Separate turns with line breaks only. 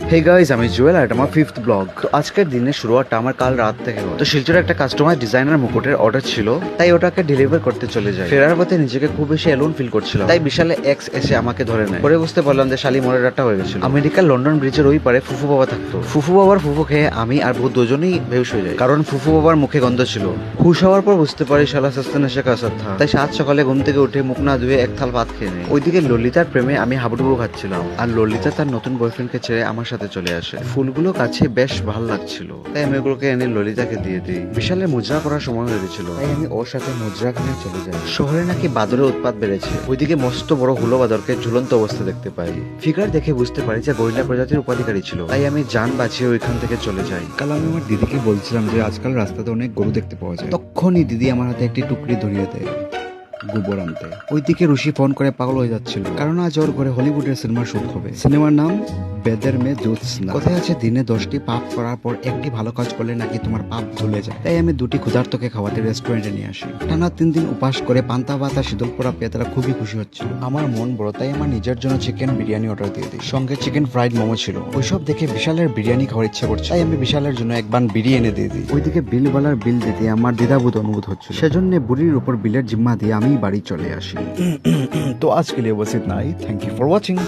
Hey guys, আমি জুয়েল আর এটা আমার 5th ব্লগ। তো আজকের দিনের শুরুটা আমার কাল রাত থেকে হয়। তো শিলচরে একটা কাস্টমাইজ ডিজাইনার মুকুটের অর্ডার ছিল, তাই ওটাকে ডেলিভার করতে চলে যাই। ফেরার পথে নিজেকে খুব বেশি এলোন ফিল করছিলাম, তাই বিশালে এক্স এসে আমাকে ধরে নেয়। পরে বুঝতে পারলাম যে শালি মরে রাতটা হয়ে গেছিল। আমেরিকার লন্ডন ব্রিজের ওই পারে ফুফু বাবা থাকতো। ফুফু বাবার ফুফু খেয়ে আমি আর বহু দুজনেই বেহুশ হয়ে যাই, কারণ ফুফু বাবার মুখে গন্ধ ছিল। হুশ হওয়ার পর বুঝতে পারি শালা সস্তা নেশা কাসার থা। তাই সাত সকালে ঘুম থেকে উঠে মুখ না ধুয়ে এক থাল ভাত খেয়ে নেই। ওইদিকে ললিতার প্রেমে আমি হাবুডুবু খাচ্ছিলাম, আর ললিতা তার নতুন বয়ফ্রেন্ডকে ছেড়ে আমার সাথে চলে আসে। ফুলগুলো কাছে বেশ ভালো লাগছিল, তাই আমি ওগুলোকে এনে ললিতাকে দিয়ে দিই। বিশালের মুদ্রা করার সময় হয়ে গেছিল, তাই আমি ওর সাথে মুদ্রাখানে চলে যাই। শহরে নাকি বাদরের উৎপাত বেড়েছে। ওইদিকে মস্ত বড় হুলো বাদরকে ঝুলন্ত অবস্থা দেখতে পাই। ফিগার দেখে বুঝতে পারি যে গরিলা প্রজাতির উপাধিকারী ছিল, তাই আমি যান বাঁচিয়ে ওইখান থেকে চলে যাই।
কাল আমি আমার দিদিকে বলছিলাম যে আজকাল রাস্তাতে অনেক গরু দেখতে পাওয়া যায়। তখনই দিদি আমার হাতে একটি টুকরি ধরিয়ে দেয় গোবর আনতে। ওইদিকে ঋষি ফোন করে পাগল হয়ে যাচ্ছিল, কারণ আজ ওর ঘরে হলিউডের সিনেমার শুট হবে। সিনেমার নাম বেদের মে জ্যোৎস্না। কোথায় আছে দিনে 10টি পাপ করার পর একটি ভালো কাজ করলে নাকি তোমার পাপ ধুলে যায়। তাই আমি দুটি ক্ষুধার্তকে খাওয়াতে রেস্টুরেন্টে নিয়ে আসি। টানা 3 দিন উপাস করে পান্তা ভাত আর শীতল পোড়া পেয়ে তারা খুবই খুশি হচ্ছিল। আমার মন বড়, তাই আমার নিজের জন্য চিকেন বিরিয়ানি অর্ডার দিয়ে দিই। সঙ্গে চিকেন ফ্রাইড মোমো ছিল। ওইসব দেখে বিশালের বিরিয়ানি খাওয়ার ইচ্ছে করছে, তাই আমি বিশালের জন্য এক বান বিরিয়ানি দিয়ে দিই। ওইদিকে বিলওয়ালার বিল দিতে আমার দ্বিধাবোধ অনুভূত হচ্ছিল, সেজন্য বুড়ির উপর বিলের জিম্মা দিয়ে আমি বাড়ি চলে আসি। তো আজকে लिए बस इतना ही। Thank you for watching.